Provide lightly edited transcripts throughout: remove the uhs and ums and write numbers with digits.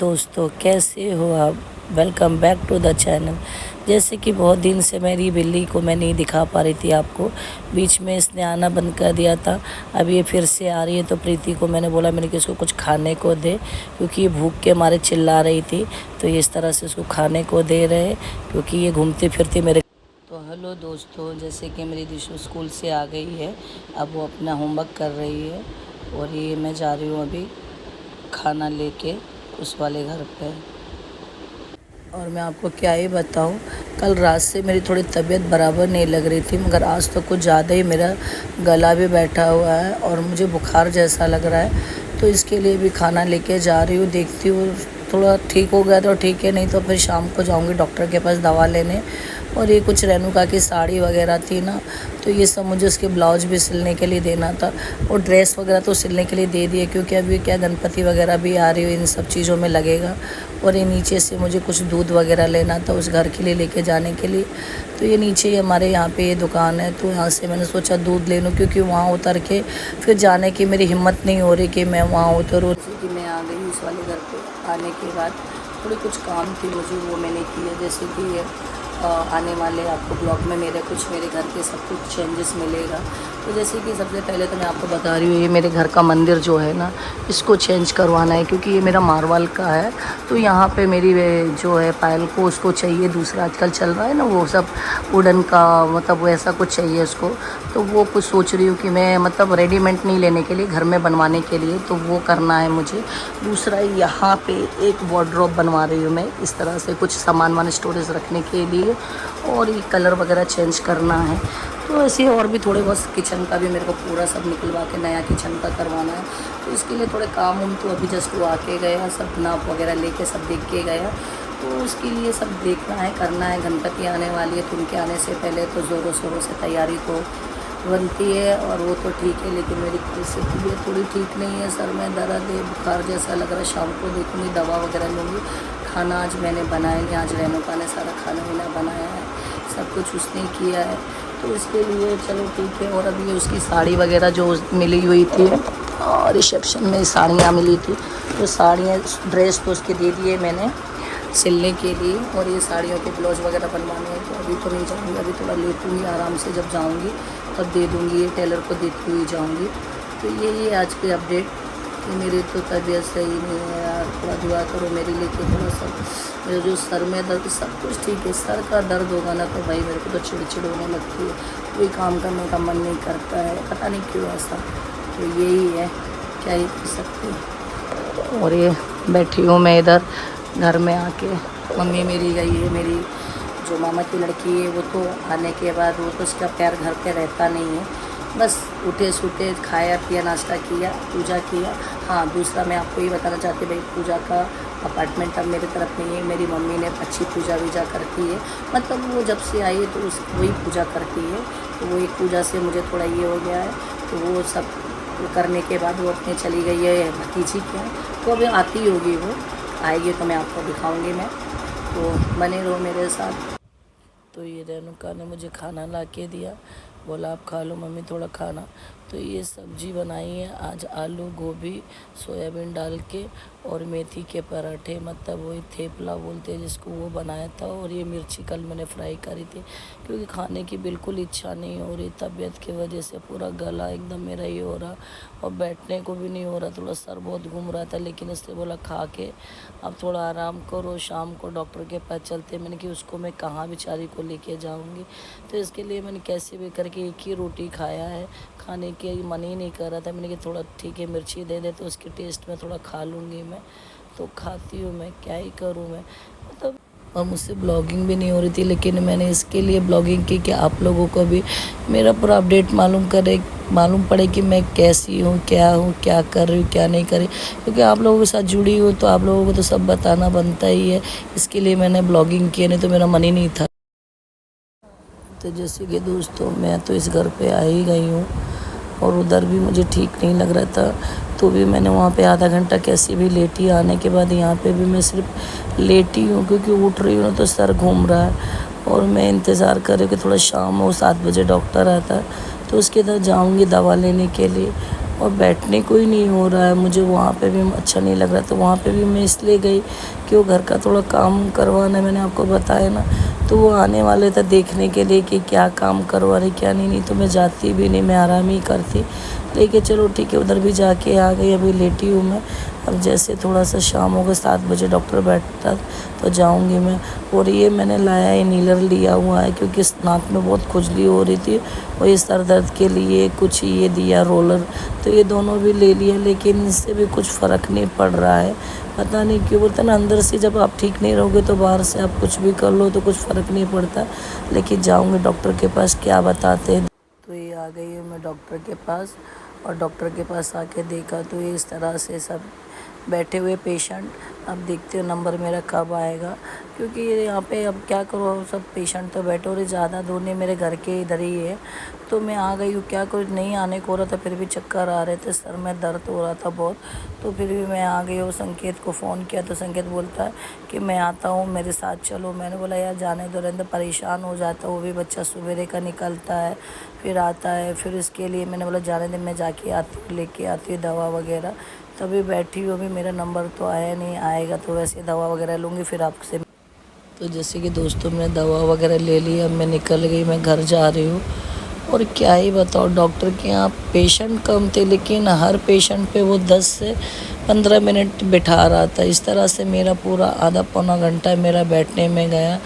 दोस्तों, कैसे हो आप। Welcome back to the channel. जैसे कि बहुत दिन से मेरी बिल्ली को मैं नहीं दिखा पा रही थी आपको, बीच में इसने आना बंद कर दिया था। अब ये फिर से आ रही है, तो प्रीति को मैंने बोला मैंने कि इसको कुछ खाने को दे, क्योंकि ये भूख के मारे चिल्ला रही थी। तो ये इस तरह से इसको खाने को दे रहे, क्योंकि ये घूमती फिरती मेरे। तो हेलो दोस्तों, जैसे कि मेरी दिशु स्कूल से आ गई है, अब वो अपना होमवर्क कर रही है और ये मैं जा रही हूँ अभी खाना लेके उस वाले घर पे। और मैं आपको क्या ही बताऊं, कल रात से मेरी थोड़ी तबीयत बराबर नहीं लग रही थी, मगर आज तो कुछ ज़्यादा ही मेरा गला भी बैठा हुआ है और मुझे बुखार जैसा लग रहा है। तो इसके लिए भी खाना लेके जा रही हूँ, देखती हूँ थोड़ा ठीक हो गया तो ठीक है, नहीं तो फिर शाम को जाऊँगी डॉक्टर के पास दवा लेने। और ये कुछ रेणुका की साड़ी वगैरह थी ना, तो ये सब मुझे उसके ब्लाउज भी सिलने के लिए देना था, और ड्रेस वगैरह तो सिलने के लिए दे दिए, क्योंकि अभी क्या गणपति वगैरह भी आ रही हो, इन सब चीज़ों में लगेगा। और ये नीचे से मुझे कुछ दूध वगैरह लेना था उस घर के लिए लेके जाने के लिए। तो ये नीचे ही हमारे यहाँ पे ये दुकान है, तो यहाँ से मैंने सोचा दूध ले लूँ, क्योंकि वहाँ उतर के फिर जाने की मेरी हिम्मत नहीं हो रही कि मैं वहाँ उतरूँ। कि मैं आ गई उस वाले घर पे आने के बाद थोड़ी कुछ काम थी मुझे, वो मैंने किया। जैसे कि आने वाले आपको ब्लॉग में मेरे घर के सब कुछ चेंजेस मिलेगा। तो जैसे कि सबसे पहले तो मैं आपको बता रही हूँ, ये मेरे घर का मंदिर जो है ना, इसको चेंज करवाना है, क्योंकि ये मेरा मार्बल का है। तो यहाँ पे मेरी जो है पायल को उसको चाहिए दूसरा, आजकल चल रहा है ना वो सब वुडन का, मतलब वैसा कुछ चाहिए उसको। तो वो कुछ सोच रही हूँ कि मैं मतलब रेडीमेड नहीं लेने के लिए, घर में बनवाने के लिए, तो वो करना है मुझे। दूसरा यहाँ पे एक वार्डरोब बनवा रही हूँ मैं, इस तरह से कुछ सामान स्टोरेज रखने के लिए। और ये कलर वगैरह चेंज करना है। तो ऐसे और भी थोड़े बहुत किचन का भी मेरे को पूरा सब निकलवा के नया किचन का करवाना है। तो इसके लिए थोड़े काम तो अभी जस्ट वो आके गया, सब नाप वगैरह लेके सब देख के गया। तो उसके लिए सब देखना है, करना है। गणपति आने वाली है, तो उनके आने से पहले तो ज़ोरों शोरों से तैयारी तो बनती है। और वो तो ठीक है, लेकिन मेरी तबीयत थोड़ी ठीक नहीं है, सर में दर्द है, बुखार जैसा लग रहा है। शाम को देखूँगी, दवा वगैरह लूँगी। खाना आज मैंने बनाया नहीं, आज रेणुका ने सारा खाना वाना बनाया है, सब कुछ उसने किया है। तो इसके लिए चलो ठीक है। और अभी उसकी साड़ी वगैरह जो मिली हुई थी, और रिसेप्शन में साड़ियाँ मिली थी, तो साड़ियाँ ड्रेस तो उसके दे दिए मैंने सिलने के लिए। और ये साड़ियों के ब्लाउज वगैरह बनवाने हैं, तो अभी तो नहीं जाऊँगी, अभी थोड़ा लेटूँगी आराम से, जब जाऊँगी तब दे दूँगी, ये टेलर को देती हुई जाऊँगी। तो यही आज की अपडेट कि मेरी तो तबीयत सही नहीं है यार, थोड़ा दुआ करो मेरे लिए कि थोड़ा सा मेरे जो सर में दर्द, सब कुछ ठीक है। सर का दर्द होगा ना तो भाई मेरे को तो चिड़चिड़ होने लगती है, कोई काम करने का मन नहीं करता है, पता नहीं क्यों ऐसा। तो यही है, क्या ही कर सकते हैं। और ये बैठी हूँ मैं इधर घर में आके, मम्मी मेरी गई है, मेरी जो मामा की लड़की है वो तो आने के बाद वो तो उसका पैर घर पे रहता नहीं है, बस उठे सूटे खाया पिया नाश्ता किया पूजा किया। हाँ, दूसरा मैं आपको ये बताना चाहती भाई, पूजा का अपार्टमेंट अब मेरे तरफ नहीं है, मेरी मम्मी ने अच्छी पूजा वूजा करती है, मतलब वो जब से आई है तो उस वही पूजा करती है। तो वो एक पूजा से मुझे थोड़ा ये हो गया है, तो वो सब करने के बाद वो अपने चली गई है भतीजी के यहाँ। तो अभी आती होगी, वो आएगी तो मैं आपको दिखाऊँगी मैं, तो बने रहो मेरे साथ। तो ये रेणुका ने मुझे खाना ला के दिया, बोला आप खा लो मम्मी थोड़ा खाना। तो ये सब्जी बनाई है आज, आलू गोभी सोयाबीन डाल के, और मेथी के पराठे, मतलब वही थेपला बोलते हैं जिसको, वो बनाया था। और ये मिर्ची कल मैंने फ्राई करी थी, क्योंकि खाने की बिल्कुल इच्छा नहीं हो रही, तबीयत की वजह से पूरा गला एकदम मेरा ये हो रहा, और बैठने को भी नहीं हो रहा, थोड़ा सर बहुत घूम रहा था। लेकिन इसने बोला खा के अब थोड़ा आराम करो, शाम को डॉक्टर के पास चलते। मैंने कि उसको मैं कहाँ बेचारी को लेके जाऊँगी, तो इसके लिए मैंने कैसे भी करके एक ही रोटी खाया है, खाने के मन ही नहीं कर रहा था। मैंने कि थोड़ा ठीक है मिर्ची दे दे तो उसके टेस्ट में थोड़ा खा लूँगी मैं, तो खाती हूँ मैं, क्या ही करूँ मैं, मतलब। और मुझसे ब्लॉगिंग भी नहीं हो रही थी, लेकिन मैंने इसके लिए ब्लॉगिंग की कि आप लोगों को भी मेरा पूरा अपडेट मालूम पड़े कि मैं कैसी हूँ, क्या कर रही हूँ, क्या नहीं कर रही। क्योंकि आप लोगों के साथ जुड़ी हूँ, तो आप लोगों को तो सब बताना बनता ही है, इसके लिए मैंने ब्लॉगिंग की, नहीं तो मेरा मन ही नहीं था। तो जैसे कि दोस्तों, मैं तो इस घर पे आ ही गई हूँ, और उधर भी मुझे ठीक नहीं लग रहा था, तो भी मैंने वहाँ पे आधा घंटा कैसे भी लेटी। आने के बाद यहाँ पे भी मैं सिर्फ लेटी हूँ, क्योंकि उठ रही हूँ तो सर घूम रहा है। और मैं इंतज़ार कर रही हूँ कि थोड़ा शाम हो, 7 बजे डॉक्टर आता है, तो उसके इधर जाऊँगी दवा लेने के लिए। और बैठने को ही नहीं हो रहा है। मुझे वहाँ पे भी अच्छा नहीं लग रहा, तो वहाँ पे भी मैं इसलिए गई कि वो घर का थोड़ा काम करवाना है, मैंने आपको बताया ना। तो वो आने वाले थे देखने के लिए कि क्या काम करवा रहे क्या नहीं तो मैं जाती भी नहीं, मैं आराम ही करती। लेकिन चलो ठीक है, उधर भी जाके आ गई, अभी लेटी हूँ मैं। अब जैसे थोड़ा सा शाम हो गया, 7 बजे डॉक्टर बैठता तो जाऊंगी मैं। और ये मैंने लाया है, इन्हीलर लिया हुआ है, क्योंकि इस नाक में बहुत खुजली हो रही थी, और ये सर दर्द के लिए कुछ ये दिया रोलर, तो ये दोनों भी ले लिया, लेकिन इससे भी कुछ फ़र्क नहीं पड़ रहा है। पता नहीं क्यों, बोलते ना अंदर से जब आप ठीक नहीं रहोगे तो बाहर से आप कुछ भी कर लो तो कुछ फ़र्क नहीं पड़ता। लेकिन जाऊँगी डॉक्टर के पास, क्या बताते हैं। तो ये आ गई हूँ मैं डॉक्टर के पास, और डॉक्टर के पास आके देखा तो ये इस तरह से सब बैठे हुए पेशेंट। अब देखते हो नंबर मेरा कब आएगा, क्योंकि यहाँ पे अब क्या करो, सब पेशेंट तो बैठे हो रहे, ज़्यादा दूर नहीं, मेरे घर के इधर ही है। तो मैं आ गई हूँ, क्या करूँ, नहीं आने को हो रहा था, फिर भी चक्कर आ रहे थे, सर में दर्द हो रहा था बहुत। तो फिर भी मैं आ गई हूँ। संकेत को फ़ोन किया तो संकेत बोलता है कि मैं आता हूँ, मेरे साथ चलो। मैंने बोला यार जाने दो, रहने दो, परेशान हो जाता है वो भी, बच्चा सवेरे का निकलता है फिर आता है, फिर इसके लिए मैंने बोला जाने दे, मैं जाके आती हूँ, लेके आती हूँ दवा वगैरह। तभी बैठी हूँ, अभी मेरा नंबर तो आया नहीं, आएगा तो वैसे दवा वगैरह लूँगी फिर आपसे। तो जैसे कि दोस्तों मैंने दवा वगैरह ले ली, अब मैं निकल गई, मैं घर जा रही हूँ। और क्या ही बताओ, डॉक्टर के यहाँ पेशेंट कम थे, लेकिन हर पेशेंट पे वो 10 से 15 मिनट बिठा रहा था। इस तरह से मेरा पूरा आधा पौना घंटा मेरा बैठने में गया।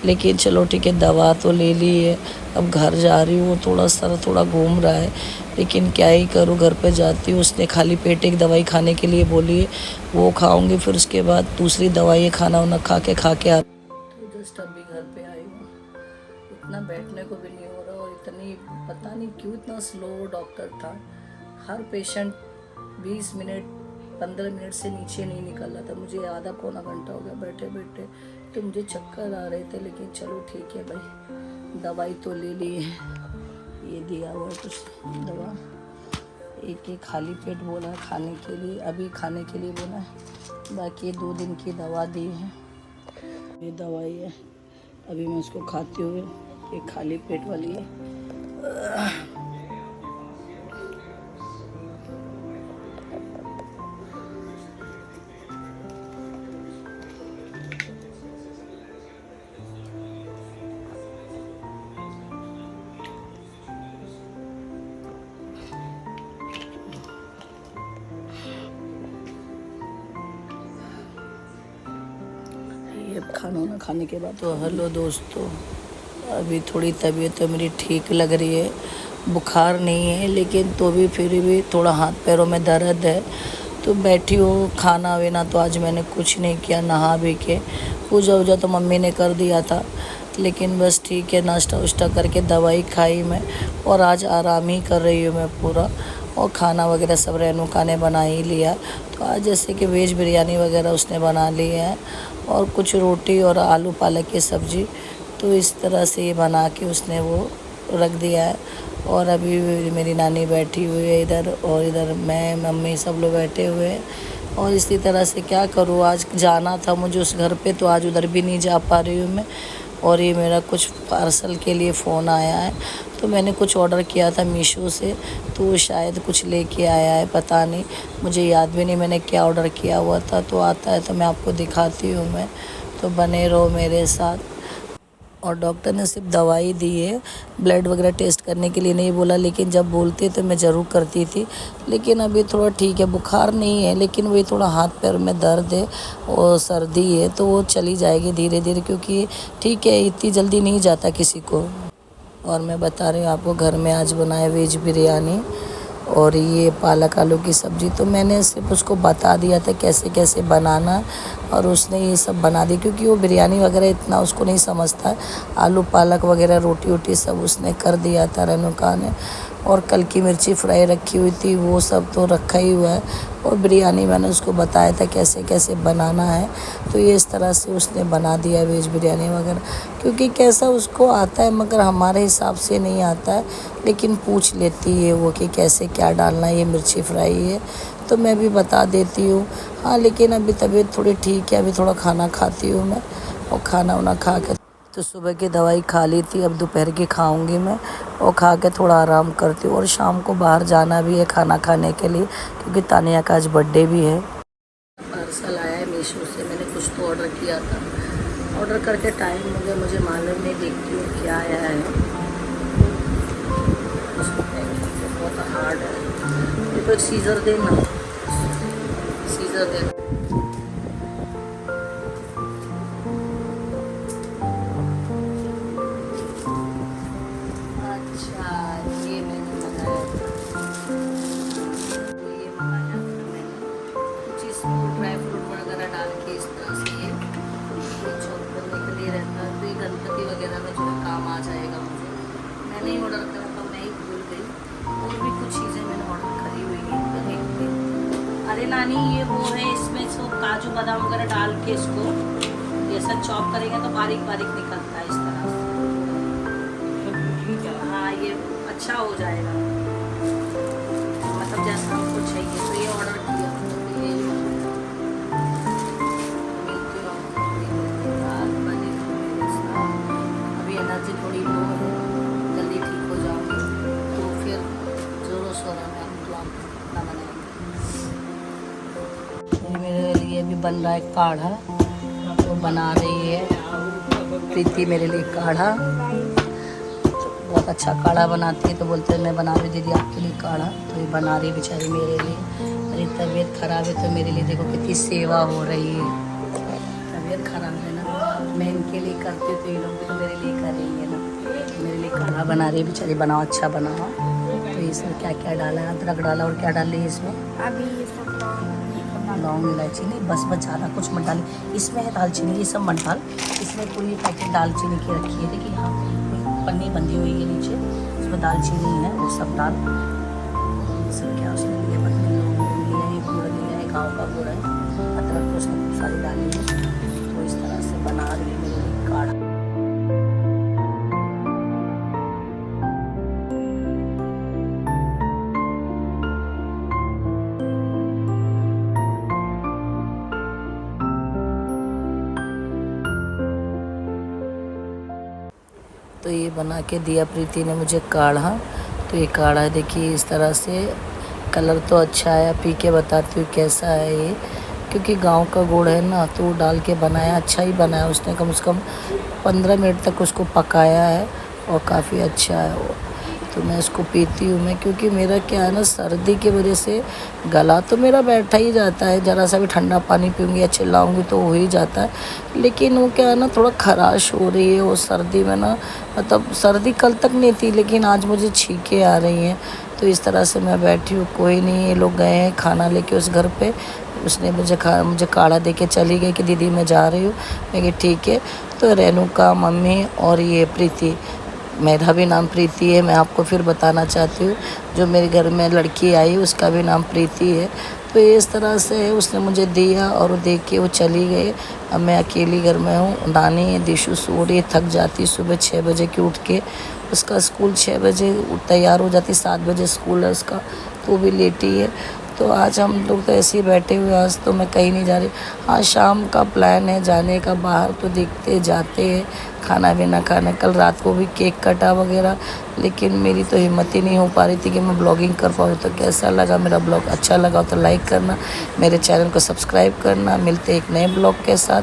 लेकिन चलो ठीक है, दवा तो ले ली है, अब घर जा रही हूँ। थोड़ा सर थोड़ा घूम रहा है, लेकिन क्या ही करूँ, घर पे जाती हूँ। उसने खाली पेट एक दवाई खाने के लिए बोली है, वो खाऊंगी, फिर उसके बाद दूसरी दवाई खाना वाना खा के आ। तो जस्ट अभी घर पे आई हूँ, इतना बैठने को भी नहीं हो रहा, और इतनी पता नहीं क्यों इतना स्लो डॉक्टर था। हर पेशेंट 20 मिनट 15 मिनट से नीचे नहीं निकल रहा था। मुझे आधा पौना घंटा हो गया बैठे बैठे, तो मुझे चक्कर आ रहे थे। लेकिन चलो ठीक है भाई, दवाई तो ले ली है। ये दिया हुआ है कुछ दवा, एक खाली पेट बोला है खाने के लिए, अभी खाने के लिए बोला है, बाकी 2 दिन की दवा दी है। ये दवाई है, अभी मैं उसको खाते हुए, एक खाली पेट वाली है। ये खाना वाना खाने के बाद तो हेलो दोस्तों, अभी थोड़ी तबीयत तो मेरी ठीक लग रही है, बुखार नहीं है, लेकिन तो भी फिर भी थोड़ा हाथ पैरों में दर्द है। तो बैठी हूँ, खाना वीना तो आज मैंने कुछ नहीं किया, नहा भी के, पूजा वूजा तो मम्मी ने कर दिया था। लेकिन बस ठीक है, नाश्ता उश्ता करके दवाई खाई मैं, और आज आराम ही कर रही हूँ मैं पूरा। और खाना वगैरह सब रेणुका ने बना ही लिया। तो आज जैसे कि वेज बिरयानी वगैरह उसने बना ली है, और कुछ रोटी और आलू पालक की सब्ज़ी, तो इस तरह से ये बना के उसने वो रख दिया है। और अभी मेरी नानी बैठी हुई है इधर, और इधर मैं मम्मी सब लोग बैठे हुए हैं। और इसी तरह से क्या करूँ, आज जाना था मुझे उस घर पे, तो आज उधर भी नहीं जा पा रही हूँ मैं। और ये मेरा कुछ पार्सल के लिए फ़ोन आया है, तो मैंने कुछ ऑर्डर किया था मीशो से, तो वो शायद कुछ लेके आया है, पता नहीं, मुझे याद भी नहीं मैंने क्या ऑर्डर किया हुआ था। तो आता है तो मैं आपको दिखाती हूँ मैं, तो बने रहो मेरे साथ। और डॉक्टर ने सिर्फ दवाई दी है, ब्लड वगैरह टेस्ट करने के लिए नहीं बोला, लेकिन जब बोलते तो मैं ज़रूर करती थी। लेकिन अभी थोड़ा ठीक है, बुखार नहीं है, लेकिन वही थोड़ा हाथ पैर में दर्द है और सर्दी है, तो वो चली जाएगी धीरे धीरे, क्योंकि ठीक है, इतनी जल्दी नहीं जाता किसी को। और मैं बता रही हूँ आपको, घर में आज बनाए वेज बिरयानी और ये पालक आलू की सब्ज़ी। तो मैंने सिर्फ उसको बता दिया था कैसे कैसे बनाना, और उसने ये सब बना दी, क्योंकि वो बिरयानी वगैरह इतना उसको नहीं समझता है। आलू पालक वगैरह रोटी वोटी सब उसने कर दिया था रेणुका ने। और कल की मिर्ची फ्राई रखी हुई थी, वो सब तो रखा ही हुआ है। और बिरयानी मैंने उसको बताया था कैसे कैसे बनाना है, तो ये इस तरह से उसने बना दिया वेज बिरयानी वगैरह, क्योंकि कैसा उसको आता है मगर हमारे हिसाब से नहीं आता है। लेकिन पूछ लेती है वो कि कैसे क्या डालना है, ये मिर्ची फ्राई है, तो मैं भी बता देती हूँ। हाँ, लेकिन अभी तबीयत थोड़ी ठीक है, अभी थोड़ा खाना खाती हूँ मैं, और खाना वाना खा के तो सुबह की दवाई खा ली थी, अब दोपहर की खाऊंगी मैं। और खा के थोड़ा आराम करती हूँ। और शाम को बाहर जाना भी है खाना खाने के लिए, क्योंकि तानिया का आज बर्थडे भी है। पार्सल आया है मीशो से, मैंने कुछ तो ऑर्डर किया था। ऑर्डर करके टाइम हो गया, मुझे मालूम नहीं, देखती हूँ क्या आया है। उसको बहुत हार्ड है। ये तो सीजर देना, सीजर देना। अच्छा, ये मैंने मंगाया था, ये मंगाया था मैंने कुछ इसमें ड्राई फ्रूट वगैरह डाल के इस तरह से ये चॉप करने के लिए रहता है। तो ये गणपति वगैरह में जो है काम आ जाएगा मुझे। मैंने ही ऑर्डर करा था, मैं ही भूल गई। और भी कुछ चीज़ें मैंने ऑर्डर करी हुई है, तो देखते हैं। अरे नानी, ये वो है, इसमें सब काजू बादाम वगैरह डाल के इसको ऐसा चॉप करेंगे तो बारीक बारीक निकलता है इस तरह से। हाँ, ये अच्छा हो जाएगा, मतलब जैसा हमको चाहिए। तो ये ऑर्डर किया, तो ये मिलती हूँ आपको थोड़ी देर के बाद। बने मेरे साथ, अभी एनर्जी थोड़ी लो है, जल्दी ठीक हो जाऊँगी तो फिर ज़रूर सोना में हम ब्लॉग अपना बनाएंगे। ये मेरे लिए भी बन रहा है काढ़ा, तो बना रही है प्रीति मेरे लिए काढ़ा। बहुत अच्छा काढ़ा बनाती है, तो बोलते हैं मैं बना रही दीदी आपके लिए काढ़ा। तो ये बना रही बेचारी मेरे लिए। मेरी तबीयत ख़राब है, तो मेरे लिए देखो कितनी सेवा हो रही है। तबीयत ख़राब है ना, मैं इनके लिए करती हूँ, तो ये लोग भी तो मेरे लिए कर रही है ना। मेरे लिए काढ़ा बना रही है बेचारी, बनाओ अच्छा बनाओ। तो इसमें क्या क्या डाला है, अदरक डाला, और क्या डाल रही है इसमें? अभी ये सब लौंग इलायची नहीं, बस ज़्यादा कुछ मत डाली। इसमें है दालचीनी, ये सब मत डाल। इसमें पूरी पैकेट दालचीनी की रखी है, देखिए यहाँ पन्नी बंधी हुई है नीचे, इसमें दालचीनी है, वो सब डाल। ये सब क्या उसने लिए, पत्नी लौंग लिया है, गुड़ लिया है, गाँव का गुड़ है, अदरक तो उसने खूब सारी डाली है। तो इस तरह से बना रही है मेरे लिए काढ़ा। तो ये बना के दिया प्रीति ने मुझे काढ़ा। तो ये काढ़ा देखिए इस तरह से, कलर तो अच्छा है, पी के बताती हूँ कैसा है ये। क्योंकि गांव का गुड़ है ना, तो वो डाल के बनाया, अच्छा ही बनाया उसने। कम से कम 15 मिनट तक उसको पकाया है, और काफ़ी अच्छा है वो। तो मैं इसको पीती हूँ मैं, क्योंकि मेरा क्या है ना, सर्दी की वजह से गला तो मेरा बैठा ही जाता है। ज़रा सा भी ठंडा पानी पीऊँगी या चिल्लाऊँगी तो हो ही जाता है। लेकिन वो क्या है ना, थोड़ा खराश हो रही है वो सर्दी में ना, मतलब सर्दी कल तक नहीं थी, लेकिन आज मुझे छींकें आ रही हैं। तो इस तरह से मैं बैठी हूँ, कोई नहीं, ये लोग गए हैं खाना लेके उस घर पे। उसने मुझे काढ़ा दे के चली गई कि दीदी मैं जा रही हूँ। मैं कि ठीक है। तो रेणुका मम्मी और ये प्रीति, मेरा भी नाम प्रीति है, मैं आपको फिर बताना चाहती हूँ। जो मेरे घर में लड़की आई उसका भी नाम प्रीति है। तो ये इस तरह से है, उसने मुझे दिया और देख के वो चली गई। अब मैं अकेली घर में हूँ। नानी है, दिशु सो रही है, थक जाती, सुबह 6 बजे की उठ के। उसका स्कूल 6 बजे तैयार हो जाती, 7 बजे स्कूल है उसका, तो वो भी लेटी है। तो आज हम लोग तो ऐसे ही बैठे हुए, आज तो मैं कहीं नहीं जा रही। हाँ, शाम का प्लान है जाने का बाहर, तो देखते जाते हैं खाना पीना खाने। कल रात को भी केक कटा वगैरह, लेकिन मेरी तो हिम्मत ही नहीं हो पा रही थी कि मैं ब्लॉगिंग कर पाऊँ। तो कैसा लगा मेरा ब्लॉग, अच्छा लगा तो लाइक करना, मेरे चैनल को सब्सक्राइब करना। मिलते एक नए ब्लॉग के साथ।